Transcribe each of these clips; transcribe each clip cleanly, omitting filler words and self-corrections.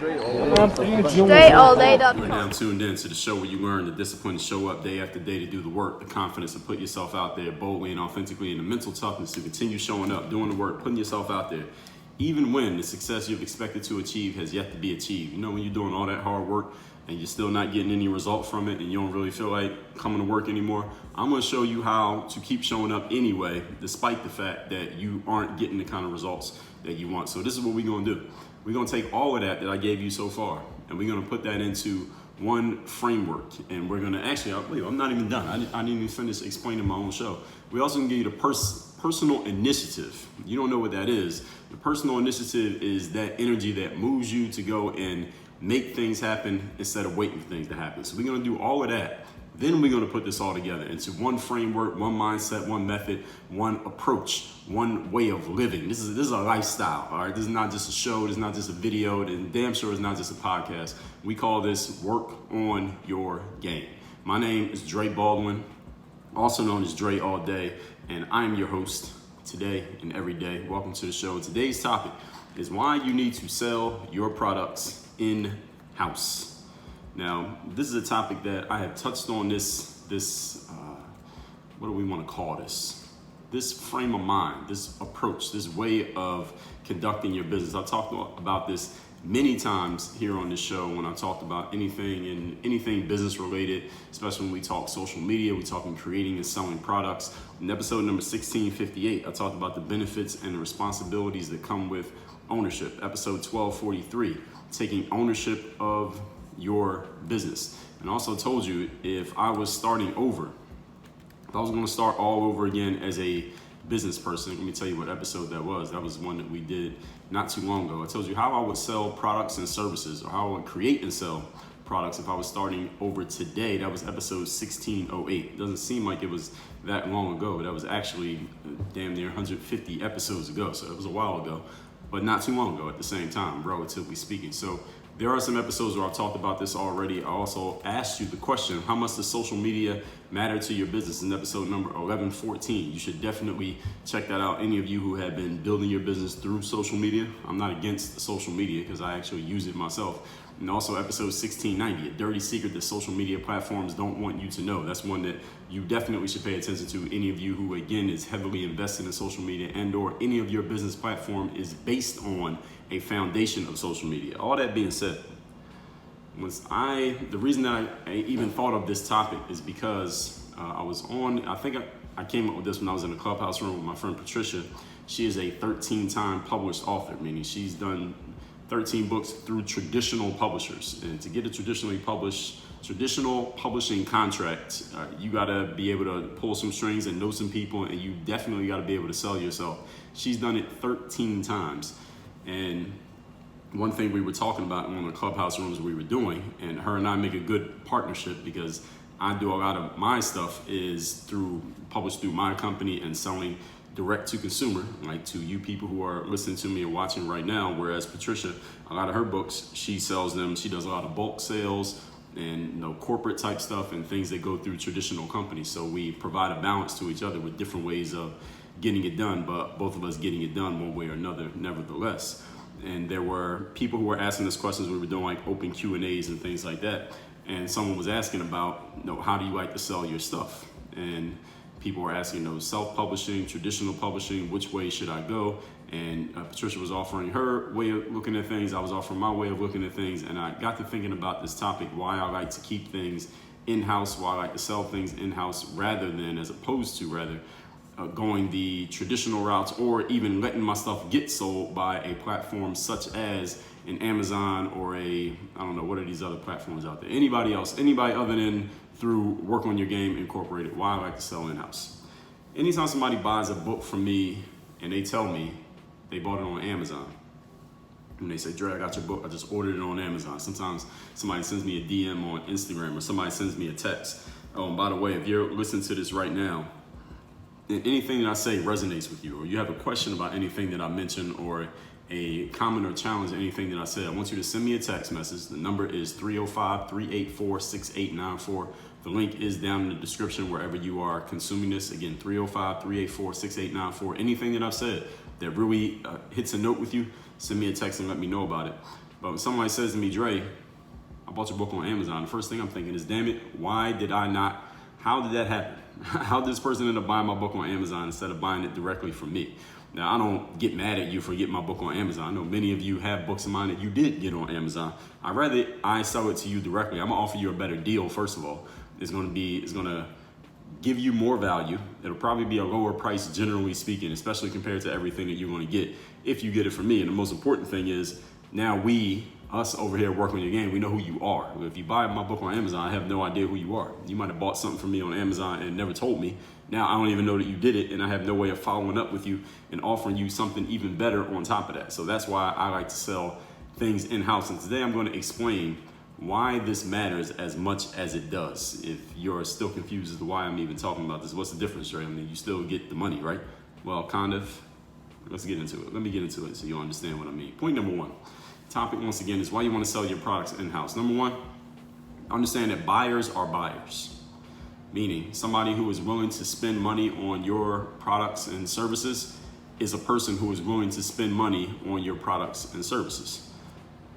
StrayAllDay.com. You're now tuned in to the show where you learn the discipline to show up day after day to do the work, the confidence to put yourself out there boldly and authentically, and the mental toughness to continue showing up, doing the work, putting yourself out there, even when the success you've expected to achieve has yet to be achieved. You know, when you're doing all that hard work and you're still not getting any result from it and you don't really feel like coming to work anymore, I'm going to show you how to keep showing up anyway, despite the fact that you aren't getting the kind of results that you want. So this is what we're going to do. We're going to take all of that I gave you so far, and we're going to put that into one framework. And we're going to actually, I'm not even done. I didn't even finish explaining my own show. We also going to give you the personal initiative. You don't know what that is. The personal initiative is that energy that moves you to go and make things happen instead of waiting for things to happen. So we're going to do all of that. Then we're going to put this all together into one framework, one mindset, one method, one approach, one way of living. This is a lifestyle, all right? This is not just a show. This is not just a video. And damn sure it's not just a podcast. We call this Work on Your Game. My name is Dre Baldwin, also known as Dre All Day, and I'm your host today and every day. Welcome to the show. Today's topic is why you need to sell your products in-house. Now, this is a topic that I have touched on what do we want to call this? This frame of mind, this approach, this way of conducting your business. I've talked about this many times here on this show when I talked about anything business related, especially when we talk social media, we talking creating and selling products. In episode number 1658, I talked about the benefits and the responsibilities that come with ownership. Episode 1243, taking ownership of your business. And also told you if I was starting over, if I was going to start all over again as a business person, let me tell you what episode that was. That was one that we did not too long ago. I told you how I would sell products and services, or how I would create and sell products if I was starting over today. That was episode 1608. It doesn't seem like it was that long ago, but that was actually damn near 150 episodes ago. So it was a while ago, but not too long ago at the same time, relatively speaking. So there are some episodes where I've talked about this already. I also asked you the question, how much does social media matter to your business, in episode number 1114. You should definitely check that out. Any of you who have been building your business through social media, I'm not against social media because I actually use it myself. And also episode 1690, a dirty secret that social media platforms don't want you to know. That's one that you definitely should pay attention to. Any of you who, again, is heavily invested in social media and or any of your business platform is based on a foundation of social media. All that being said, the reason that I even thought of this topic is because I came up with this when I was in the clubhouse room with my friend Patricia. She is a 13-time published author, meaning she's done 13 books through traditional publishers. And to get a traditional publishing contract, you gotta be able to pull some strings and know some people, and you definitely gotta be able to sell yourself. She's done it 13 times. And one thing we were talking about in one of the clubhouse rooms we were doing, and her and I make a good partnership because I do a lot of my stuff is published through my company and selling direct to consumer, like to you people who are listening to me or watching right now. Whereas Patricia, a lot of her books, she sells them. She does a lot of bulk sales and corporate type stuff and things that go through traditional companies. So we provide a balance to each other with different ways of getting it done, but both of us getting it done one way or another, nevertheless. And there were people who were asking us questions. We were doing like open Q&As and things like that. And someone was asking about, how do you like to sell your stuff? And people were asking, self-publishing, traditional publishing, which way should I go? And Patricia was offering her way of looking at things. I was offering my way of looking at things. And I got to thinking about this topic, why I like to keep things in-house, why I like to sell things in-house as opposed to going the traditional routes, or even letting my stuff get sold by a platform such as an Amazon or what are these other platforms out there? Anybody other than through Work on Your Game Incorporated, why I like to sell in-house. Anytime somebody buys a book from me and they tell me they bought it on Amazon, and they say, Dre, I got your book, I just ordered it on Amazon. Sometimes somebody sends me a DM on Instagram or somebody sends me a text. Oh, and by the way, if you're listening to this right now, and anything that I say resonates with you, or you have a question about anything that I mentioned, or a comment or challenge anything that I said, I want you to send me a text message. The number is 305-384-6894. The link is down in the description wherever you are consuming this. Again, 305-384-6894. Anything that I've said that really hits a note with you, send me a text and let me know about it. But when somebody says to me, Dre, I bought your book on Amazon, the first thing I'm thinking is, damn it, why did I not, how did that happen? How did this person end up buying my book on Amazon instead of buying it directly from me? Now, I don't get mad at you for getting my book on Amazon. I know many of you have books of mine that you did get on Amazon. I'd rather I sell it to you directly. I'm gonna offer you a better deal, first of all. It's gonna give you more value. It'll probably be a lower price, generally speaking, especially compared to everything that you're gonna get if you get it from me. And the most important thing is, now us over here working on your game, we know who you are. If you buy my book on Amazon, I have no idea who you are. You might have bought something from me on Amazon and never told me. Now I don't even know that you did it, and I have no way of following up with you and offering you something even better on top of that. So that's why I like to sell things in-house. And today I'm going to explain why this matters as much as it does. If you're still confused as to why I'm even talking about this, what's the difference, Trey? I mean, you still get the money, right? Well, kind of. Let's get into it. Let me get into it so you'll understand what I mean. Point number one. Topic, once again, is why you want to sell your products in-house. Number one, understand that buyers are buyers. Meaning somebody who is willing to spend money on your products and services is a person who is willing to spend money on your products and services.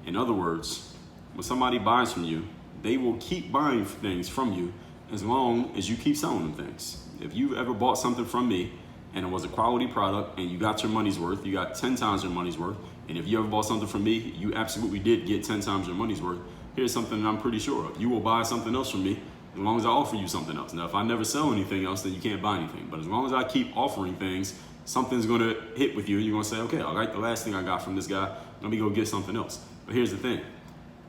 In other words, when somebody buys from you, they will keep buying things from you as long as you keep selling them things. If you ever bought something from me and it was a quality product and you got your money's worth, you got 10 times your money's worth. And if you ever bought something from me, you absolutely did get 10 times your money's worth. Here's something that I'm pretty sure of. You will buy something else from me as long as I offer you something else. Now, if I never sell anything else, then you can't buy anything. But as long as I keep offering things, something's going to hit with you. You're going to say, okay, I like the last thing I got from this guy. Let me go get something else. But here's the thing.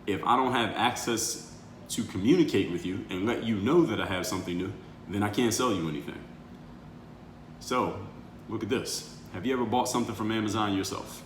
If I don't have access to communicate with you and let you know that I have something new, then I can't sell you anything. So look at this. Have you ever bought something from Amazon yourself?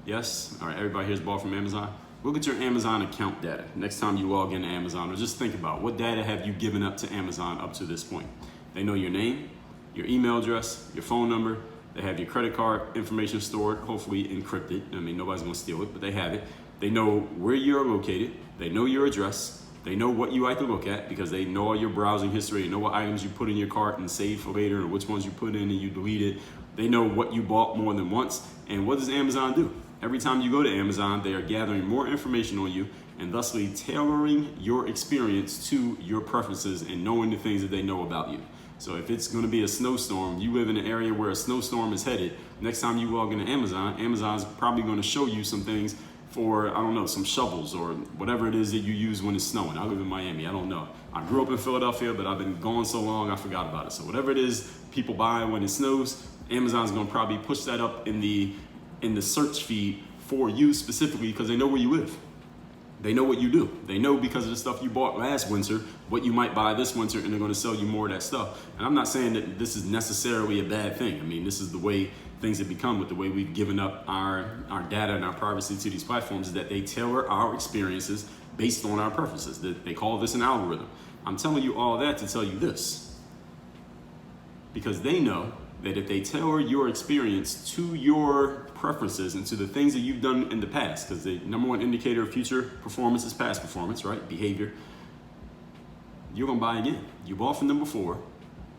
Yes? All right, everybody here's bought from Amazon. Look at your Amazon account data next time you log into Amazon, or just think about what data have you given up to Amazon up to this point. They know your name, your email address, your phone number. They have your credit card information stored, hopefully encrypted. I mean, nobody's gonna steal it, but they have it. They know where you're located. They know your address. They know what you like to look at because they know all your browsing history. They know what items you put in your cart and save for later, or which ones you put in and you deleted. They know what you bought more than once. And what does Amazon do? Every time you go to Amazon, they are gathering more information on you and thusly tailoring your experience to your preferences and knowing the things that they know about you. So if it's going to be a snowstorm, you live in an area where a snowstorm is headed, next time you log into Amazon, Amazon's probably going to show you some things for, I don't know, some shovels or whatever it is that you use when it's snowing. I live in Miami. I don't know. I grew up in Philadelphia, but I've been gone so long, I forgot about it. So whatever it is people buy when it snows, Amazon's going to probably push that up in the search feed for you specifically because they know where you live. They know what you do. They know because of the stuff you bought last winter, what you might buy this winter, and they're going to sell you more of that stuff. And I'm not saying that this is necessarily a bad thing. I mean, this is the way things have become with the way we've given up our data and our privacy to these platforms, is that they tailor our experiences based on our preferences. They call this an algorithm. I'm telling you all that to tell you this, because they know that if they tailor your experience to your preferences and to the things that you've done in the past, because the number one indicator of future performance is past performance, right? Behavior. You're gonna buy again. You bought from them before,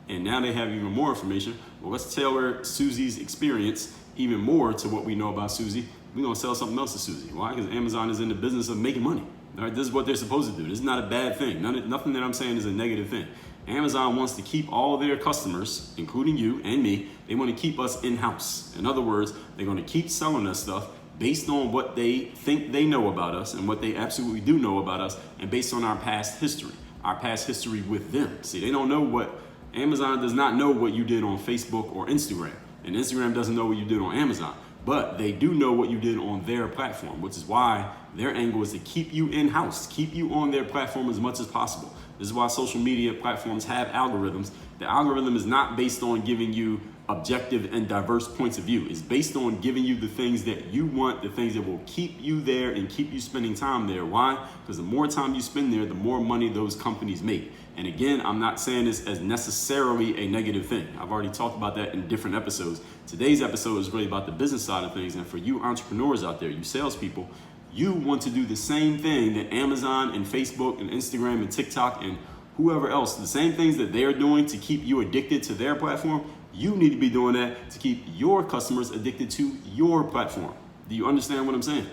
and now they have even more information. Well, let's tailor Susie's experience even more to what we know about Susie. We're gonna sell something else to Susie. Why? Because Amazon is in the business of making money. All right, this is what they're supposed to do. This is not a bad thing. Nothing that I'm saying is a negative thing. Amazon wants to keep all of their customers, including you and me, they want to keep us in-house. In other words, they're going to keep selling us stuff based on what they think they know about us and what they absolutely do know about us, and based on our past history with them. See, they don't know what, Amazon does not know what you did on Facebook or Instagram, and Instagram doesn't know what you did on Amazon, but they do know what you did on their platform, which is why their angle is to keep you in-house, keep you on their platform as much as possible. This is why social media platforms have algorithms. The algorithm is not based on giving you objective and diverse points of view. It's based on giving you the things that you want, the things that will keep you there and keep you spending time there. Why? Because the more time you spend there, the more money those companies make. And again, I'm not saying this as necessarily a negative thing. I've already talked about that in different episodes. Today's episode is really about the business side of things. And for you entrepreneurs out there, you salespeople, you want to do the same thing that Amazon and Facebook and Instagram and TikTok and whoever else, the same things that they're doing to keep you addicted to their platform. You need to be doing that to keep your customers addicted to your platform. Do you understand what I'm saying?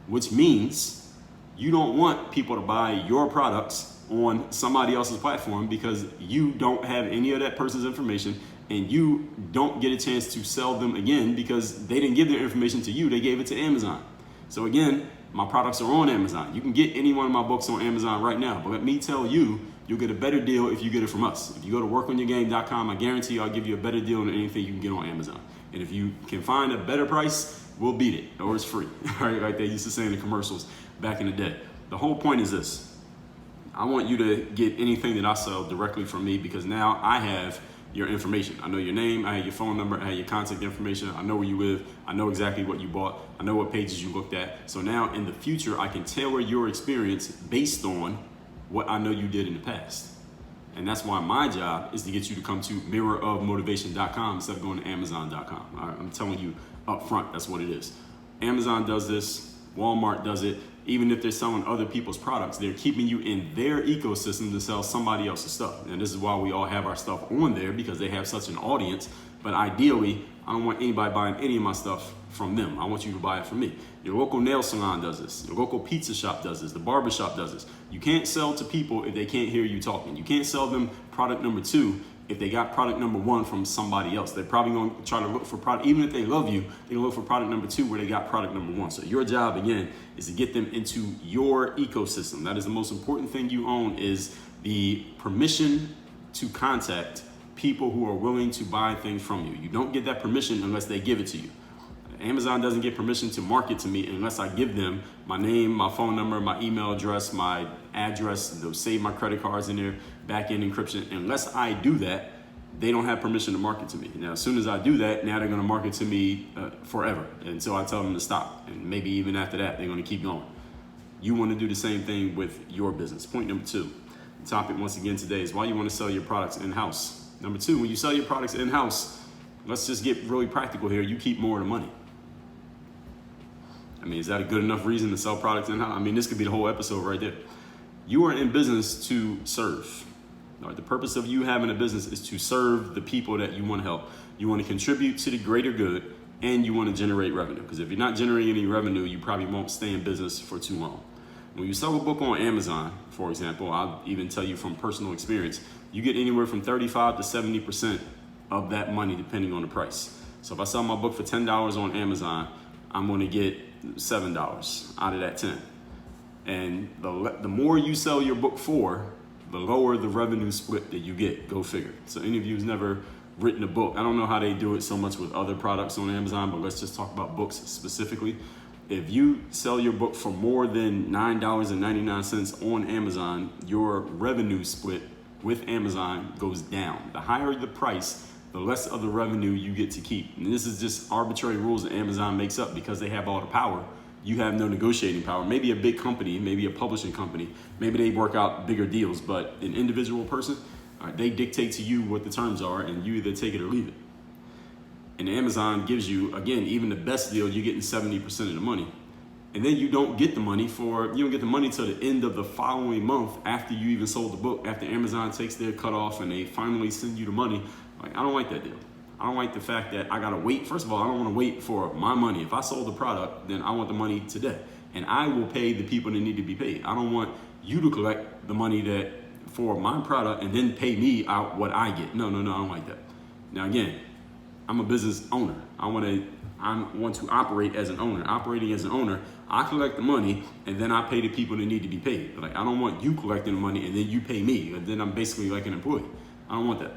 which means you don't want people to buy your products on somebody else's platform because you don't have any of that person's information and you don't get a chance to sell them again because they didn't give their information to you, they gave it to Amazon. So again, my products are on Amazon. You can get any one of my books on Amazon right now, but let me tell you, you'll get a better deal if you get it from us. If you go to workonyourgame.com, I guarantee I'll give you a better deal than anything you can get on Amazon. And if you can find a better price, we'll beat it, or it's free. Right, like they used to say in the commercials back in the day. The whole point is this. I want you to get anything that I sell directly from me because now I have your information. I know your name, I have your phone number, I have your contact information, I know where you live, I know exactly what you bought, I know what pages you looked at. So now in the future, I can tailor your experience based on what I know you did in the past. And that's why my job is to get you to come to mirrorofmotivation.com instead of going to amazon.com. I'm telling you up front, that's what it is. Amazon does this, Walmart does it. Even if they're selling other people's products, they're keeping you in their ecosystem to sell somebody else's stuff. And this is why we all have our stuff on there because they have such an audience. But ideally, I don't want anybody buying any of my stuff from them. I want you to buy it from me. Your local nail salon does this. Your local pizza shop does this. The barber shop does this. You can't sell to people if they can't hear you talking. You can't sell them product number 2 if they got product number 1 from somebody else. They're probably going to try to look for product, even if they love you, they're going to look for product number 2 where they got product number 1. So your job, again, is to get them into your ecosystem. That is the most important thing you own, is the permission to contact people who are willing to buy things from you. You don't get that permission unless they give it to you. Amazon doesn't get permission to market to me unless I give them my name, my phone number, my email address, my address. They'll save my credit cards in their back-end encryption. Unless I do that, they don't have permission to market to me. Now, as soon as I do that, now they're going to market to me forever until I tell them to stop. And maybe even after that, they're going to keep going. You want to do the same thing with your business. Point number 2. The topic once again today is why you want to sell your products in-house. Number 2, when you sell your products in-house, let's just get really practical here. You keep more of the money. I mean, is that a good enough reason to sell products in-house? I mean, this could be the whole episode right there. You are in business to serve. All right, the purpose of you having a business is to serve the people that you want to help. You want to contribute to the greater good, and you want to generate revenue. Because if you're not generating any revenue, you probably won't stay in business for too long. When you sell a book on Amazon, for example, I'll even tell you from personal experience, you get anywhere from 35 to 70% of that money depending on the price. So if I sell my book for $10 on Amazon, I'm going to get $7 out of that 10. And the more you sell your book for, the lower the revenue split that you get. Go figure. So any of you who's never written a book, I don't know how they do it so much with other products on Amazon, but let's just talk about books specifically. If you sell your book for more than $9.99 on Amazon, your revenue split with Amazon goes down. The higher the price, the less of the revenue you get to keep. And this is just arbitrary rules that Amazon makes up because they have all the power. You have no negotiating power. Maybe a big company, maybe a publishing company, maybe they work out bigger deals, but an individual person, they dictate to you what the terms are and you either take it or leave it. And Amazon gives you, again, even the best deal, you're getting 70% of the money. And then you don't get the money till the end of the following month after you even sold the book, after Amazon takes their cut off and they finally send you the money. Like, I don't like that deal. I don't like the fact that I gotta wait. First of all, I don't wanna wait for my money. If I sold the product, then I want the money today. And I will pay the people that need to be paid. I don't want you to collect the money for my product and then pay me out what I get. No, I don't like that. Now again, I'm a business owner. I want to operate as an owner. Operating as an owner, I collect the money and then I pay the people that need to be paid. Like, I don't want you collecting the money and then you pay me. And then I'm basically like an employee. I don't want that.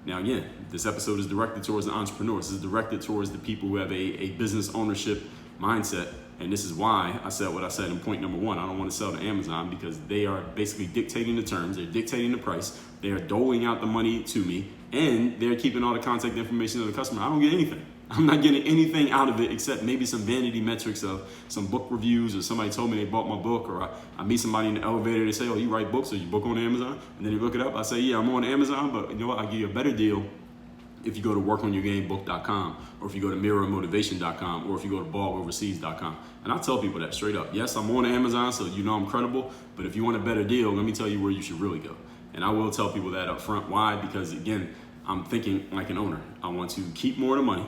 Now again, this episode is directed towards the entrepreneurs. This is directed towards the people who have a business ownership mindset. And this is why I said what I said in point number 1. I don't want to sell to Amazon because they are basically dictating the terms. They're dictating the price. They are doling out the money to me. And they're keeping all the contact information of the customer. I don't get anything. I'm not getting anything out of it except maybe some vanity metrics of some book reviews, or somebody told me they bought my book, or I meet somebody in the elevator, they say, oh, you write books, or you book on Amazon? And then they look it up. I say, yeah, I'm on Amazon, but you know what? I'll give you a better deal if you go to workonyourgamebook.com, or if you go to mirrormotivation.com, or if you go to balloverseas.com. And I tell people that straight up. Yes, I'm on Amazon, so you know I'm credible, but if you want a better deal, let me tell you where you should really go. And I will tell people that up front. Why? Because again, I'm thinking like an owner. I want to keep more of the money.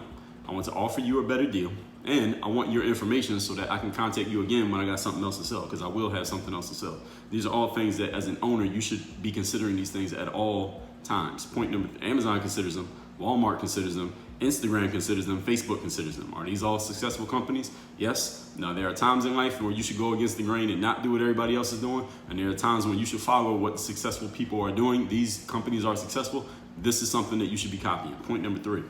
I want to offer you a better deal, And I want your information so that I can contact you again when I got something else to sell, because I will have something else to sell. These are all things that as an owner, you should be considering these things at all times. Point number, Amazon considers them, Walmart considers them, Instagram considers them, Facebook considers them. Are these all successful companies? Yes. Now, there are times in life where you should go against the grain and not do what everybody else is doing. And there are times when you should follow what successful people are doing. These companies are successful. This is something that you should be copying. Point number 3,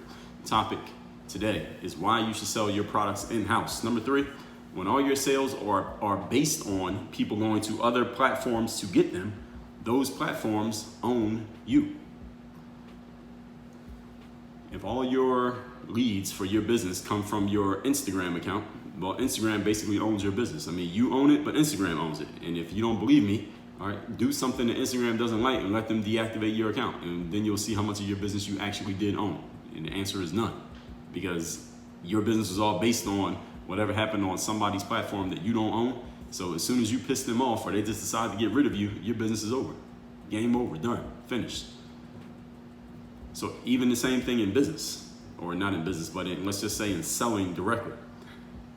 topic today is why you should sell your products in-house. Number 3, when all your sales are based on people going to other platforms to get them, those platforms own you. If all your leads for your business come from your Instagram account, well, Instagram basically owns your business. I mean, you own it, but Instagram owns it. And if you don't believe me, all right, do something that Instagram doesn't like and let them deactivate your account. And then you'll see how much of your business you actually did own. And the answer is none, because your business is all based on whatever happened on somebody's platform that you don't own. So as soon as you piss them off or they just decide to get rid of you, your business is over. Game over, done, finished. So even the same thing in business, or not in business, but let's just say in selling directly.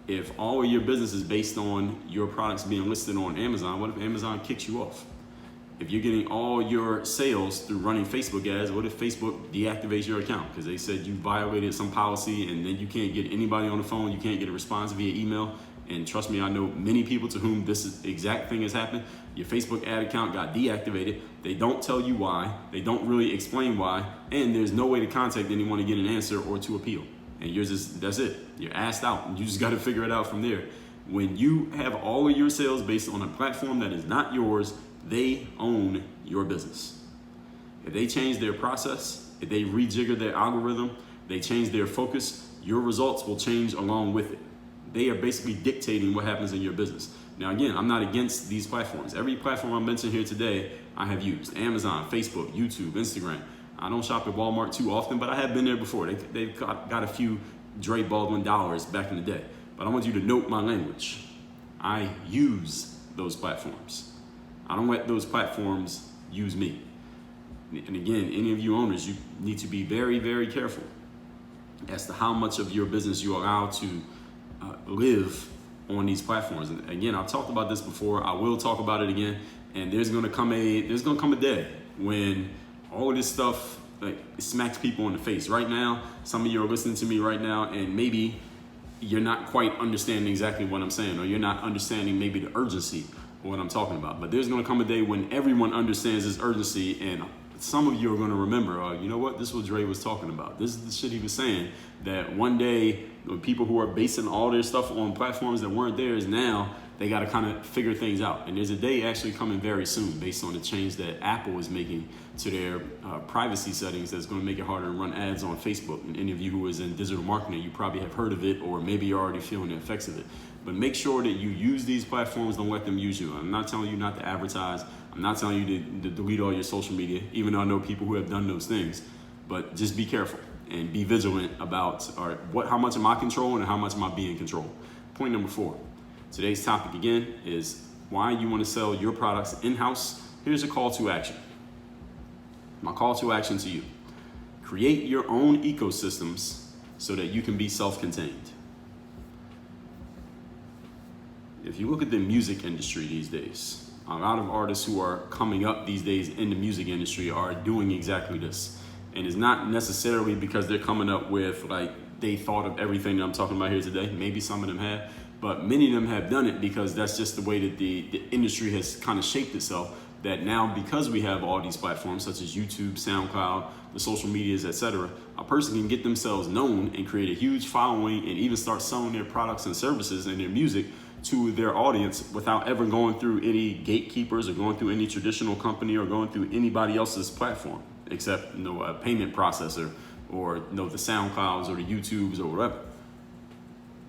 If all of your business is based on your products being listed on Amazon, what if Amazon kicks you off? If you're getting all your sales through running Facebook ads, what if Facebook deactivates your account because they said you violated some policy, and then you can't get anybody on the phone, you can't get a response via email? And trust me, I know many people to whom this exact thing has happened. Your Facebook ad account got deactivated. They don't tell you why. They don't really explain why. And there's no way to contact anyone to get an answer or to appeal. And you're just, that's it. You're asked out, and you just got to figure it out from there. When you have all of your sales based on a platform that is not yours, they own your business. If they change their process, if they rejigger their algorithm, they change their focus, your results will change along with it. They are basically dictating what happens in your business. Now, again, I'm not against these platforms. Every platform I mentioned here today, I have used. Amazon, Facebook, YouTube, Instagram. I don't shop at Walmart too often, but I have been there before. They've got a few Dre Baldwin dollars back in the day. But I want you to note my language. I use those platforms. I don't let those platforms use me. And again, any of you owners, you need to be very, very careful as to how much of your business you allow to live on these platforms. And again, I've talked about this before. I will talk about it again. And there's gonna come a day when all of this stuff smacks people in the face. Right now, some of you are listening to me right now, and maybe you're not quite understanding exactly what I'm saying, or you're not understanding maybe the urgency of what I'm talking about. But there's gonna come a day when everyone understands this urgency, and some of you are gonna remember, you know what, this is what Dre was talking about. This is the shit he was saying, that one day, when people who are basing all their stuff on platforms that weren't theirs, now they got to kind of figure things out. And there's a day actually coming very soon based on the change that Apple is making to their privacy settings that's going to make it harder to run ads on Facebook. And any of you who is in digital marketing, you probably have heard of it, or maybe you're already feeling the effects of it. But make sure that you use these platforms, don't let them use you. I'm not telling you not to advertise. I'm not telling you to delete all your social media, even though I know people who have done those things. But just be careful and be vigilant about how much am I controlling and how much am I being controlled. Point number 4. Today's topic again is why you want to sell your products in-house. Here's a call to action. My call to action to you. Create your own ecosystems so that you can be self-contained. If you look at the music industry these days, a lot of artists who are coming up these days in the music industry are doing exactly this. And it's not necessarily because they're coming up with they thought of everything that I'm talking about here today. Maybe some of them have, but many of them have done it because that's just the way that the industry has kind of shaped itself. That now, because we have all these platforms such as YouTube, SoundCloud, the social medias, etc., a person can get themselves known and create a huge following and even start selling their products and services and their music to their audience without ever going through any gatekeepers or going through any traditional company or going through anybody else's platform, except a payment processor or the SoundClouds or the YouTubes or whatever.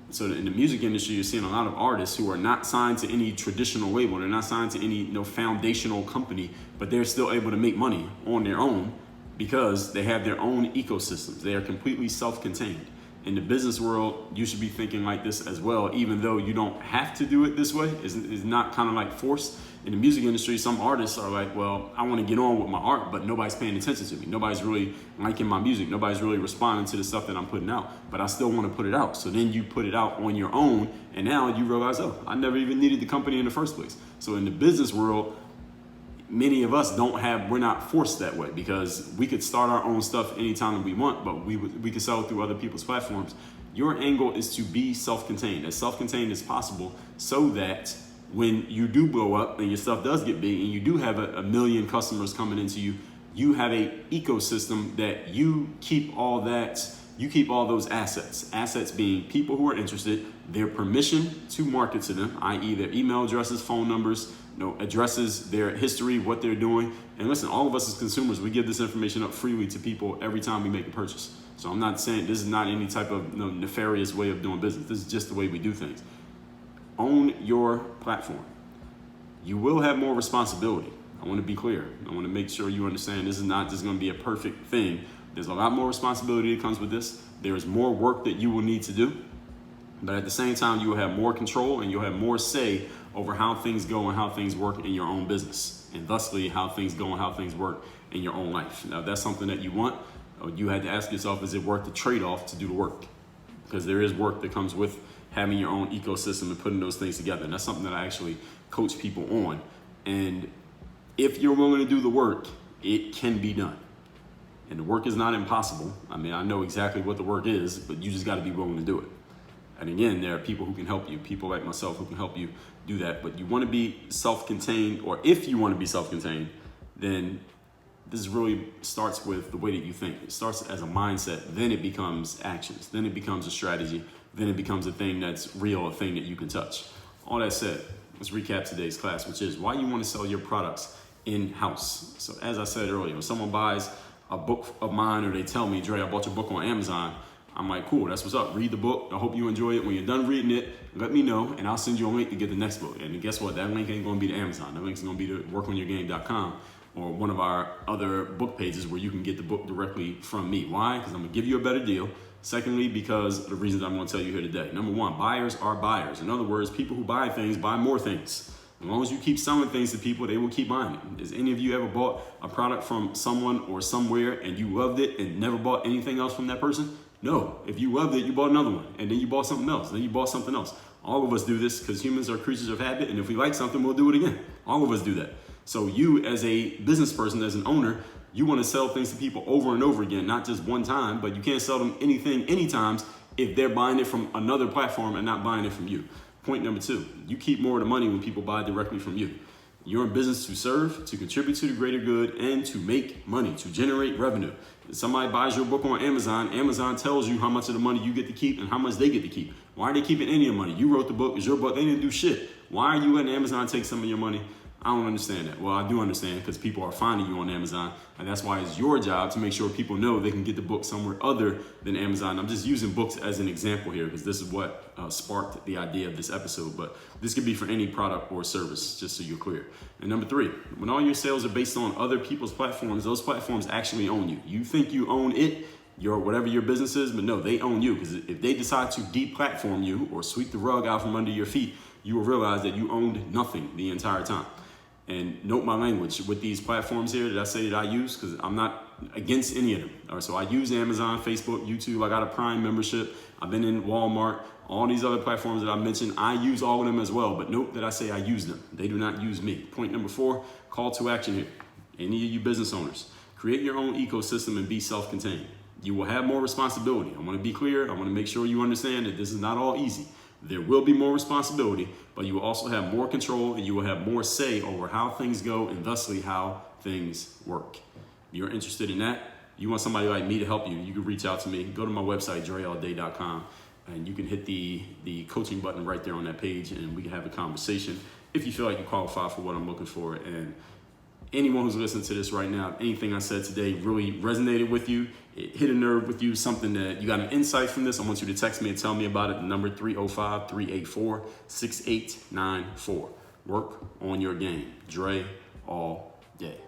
So in the music industry, you're seeing a lot of artists who are not signed to any traditional label. They're not signed to any foundational company, but they're still able to make money on their own because they have their own ecosystems. They are completely self-contained. In the business world, you should be thinking like this as well, even though you don't have to do it this way. It's not kind of like forced. In the music industry, some artists are like, well, I want to get on with my art, but nobody's paying attention to me. Nobody's really liking my music. Nobody's really responding to the stuff that I'm putting out, but I still want to put it out. So then you put it out on your own, and now you realize, oh, I never even needed the company in the first place. So in the business world, many of us we're not forced that way, because we could start our own stuff anytime that we want, but we could sell it through other people's platforms. Your angle is to be self-contained as possible, so that when you do blow up and your stuff does get big and you do have a million customers coming into you, you have a ecosystem that you keep all those assets being people who are interested, their permission to market to them, i.e. their email addresses, phone numbers, addresses, their history, what they're doing. And listen, all of us as consumers, we give this information up freely to people every time we make a purchase. So I'm not saying this is not any type of nefarious way of doing business. This is just the way we do things. Own your platform. You will have more responsibility. I want to be clear. I want to make sure you understand this is not just going to be a perfect thing. There's a lot more responsibility that comes with this. There is more work that you will need to do. But at the same time, you will have more control and you'll have more say over how things go and how things work in your own business. And thusly, how things go and how things work in your own life. Now, if that's something that you want, you had to ask yourself, is it worth the trade-off to do the work? Because there is work that comes with having your own ecosystem and putting those things together. And that's something that I actually coach people on. And if you're willing to do the work, it can be done. And the work is not impossible. I mean, I know exactly what the work is, but you just got to be willing to do it. And again, there are people who can help you, people like myself who can help you do that. But you want to be self-contained, or if you want to be self-contained, then this really starts with the way that you think. It starts as a mindset, then it becomes actions, then it becomes a strategy, then it becomes a thing that's real, a thing that you can touch. All that said, let's recap today's class, which is why you want to sell your products in-house. So as I said earlier, when someone buys a book of mine or they tell me, Dre, I bought your book on Amazon, I'm like, cool, that's what's up. Read the book. I hope you enjoy it. When you're done reading it, let me know, and I'll send you a link to get the next book. And guess what? That link ain't going to be to Amazon. That link's going to be to workonyourgame.com or one of our other book pages where you can get the book directly from me. Why? Because I'm going to give you a better deal. Secondly, because of the reasons I'm going to tell you here today. Number one, buyers are buyers. In other words, people who buy things buy more things. As long as you keep selling things to people, they will keep buying it. Has any of you ever bought a product from someone or somewhere and you loved it and never bought anything else from that person? No. If you loved it, you bought another one. And then you bought something else. Then you bought something else. All of us do this because humans are creatures of habit. And if we like something, we'll do it again. All of us do that. So you, as a business person, as an owner, you want to sell things to people over and over again, not just one time, but you can't sell them anything anytime if they're buying it from another platform and not buying it from you. Point number two, you keep more of the money when people buy directly from you. You're in business to serve, to contribute to the greater good, and to make money, to generate revenue. If somebody buys your book on Amazon, Amazon tells you how much of the money you get to keep and how much they get to keep. Why are they keeping any of the money? You wrote the book, it's your book, they didn't do shit. Why are you letting Amazon take some of your money? I don't understand that. Well, I do understand because people are finding you on Amazon, and that's why it's your job to make sure people know they can get the book somewhere other than Amazon. I'm just using books as an example here because this is what sparked the idea of this episode, but this could be for any product or service, just so you're clear. And number three, when all your sales are based on other people's platforms, those platforms actually own you. You think you own it, whatever your business is, but no, they own you, because if they decide to de-platform you or sweep the rug out from under your feet, you will realize that you owned nothing the entire time. And note my language with these platforms here that I say that I use, because I'm not against any of them. All right, so I use Amazon, Facebook, YouTube. I got a Prime membership. I've been in Walmart, all these other platforms that I mentioned. I use all of them as well, but note that I say I use them. They do not use me. Point number four, call to action here. Any of you business owners, create your own ecosystem and be self-contained. You will have more responsibility. I want to be clear. I want to make sure you understand that this is not all easy. There will be more responsibility, but you will also have more control and you will have more say over how things go and thusly how things work. If you're interested in that, you want somebody like me to help you, you can reach out to me. Go to my website, dreallday.com, and you can hit the coaching button right there on that page and we can have a conversation if you feel like you qualify for what I'm looking for. And anyone who's listening to this right now, anything I said today really resonated with you, it hit a nerve with you, something that you got an insight from this, I want you to text me and tell me about it. The number 305-384-6894. Work on your game. Dre all day.